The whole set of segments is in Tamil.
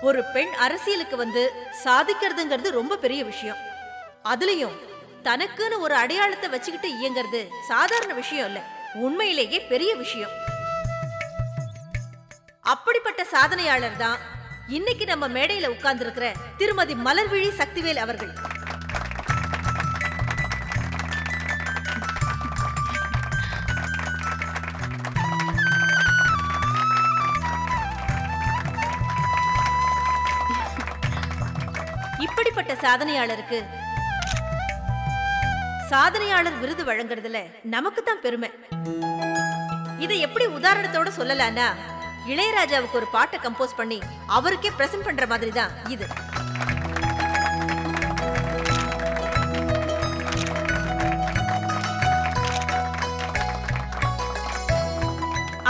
ஒரு பெண் அரசியலுக்கு வந்து சாதிக்கிறதுங்கிறது ரொம்ப பெரிய விஷயம். அதுலயும் தனக்குன்னு ஒரு அடையாளத்தை வச்சுக்கிட்டு இயங்கிறது சாதாரண விஷயம் இல்ல, உண்மையிலேயே பெரிய விஷயம். அப்படிப்பட்ட சாதனையாளர் தான் இன்னைக்கு நம்ம மேடையில உட்கார்ந்து இருக்கிற திருமதி மலர்விழி சக்திவேல் அவர்கள். இப்படிப்பட்ட சாதனையாளருக்கு சாதனையாளர் விருது வழங்குறதுல நமக்கு தான் பெருமை. இதை எப்படி உதாரணத்தோட சொல்லலாம்னா, இளையராஜாவுக்கு ஒரு பாட்டை கம்போஸ் பண்ணி அவருக்கே பிரசன்ட் பண்ற மாதிரி தான் இது.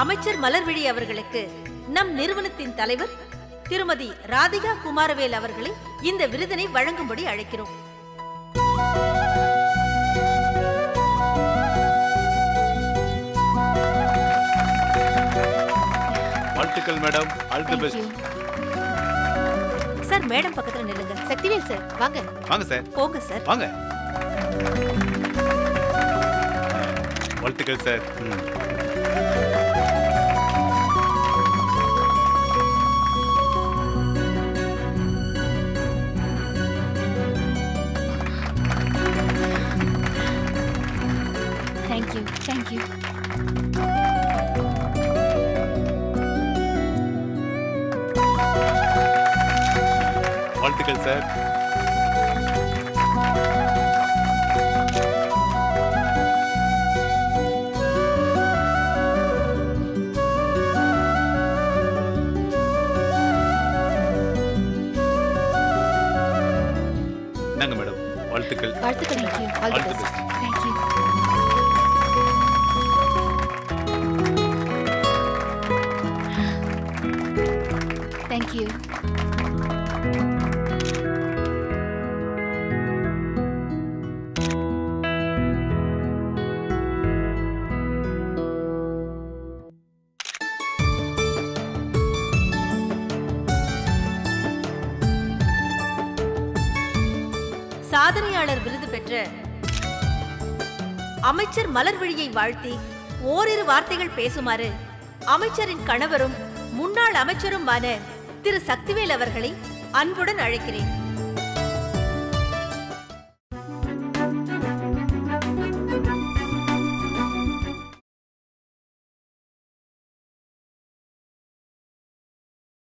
அமைச்சர் மலர்விழி அவர்களுக்கு நம் நிறுவனத்தின் தலைவர் திருமதி ராதிகா குமாரவேல் அவர்களை இந்த விருதினை வழங்கும்படி அழைக்கிறோம். வாழ்த்துக்கள் madam. All the best. Sir, madam பக்கத்துல நில்லுங்க. சக்திவேல் சார், வாங்க. வாங்க சார். போங்க சார். வாங்க. வாழ்த்துக்கள் சார். Thank you thank you. வாழ்த்துக்கள் சார். நாங்க மேடம். வாழ்த்துக்கள். வாழ்த்துக்கள். All the best. Thank you. Thank you. சாதனையாளர் விருது பெற்ற அமைச்சர் மலர்விழியை வாழ்த்தி ஓரிரு வார்த்தைகள் பேசுமாறு அமைச்சரின் கணவரும் முன்னாள் அமைச்சருமான திரு சக்திவேல் அவர்களை அன்புடன் அழைக்கிறேன்.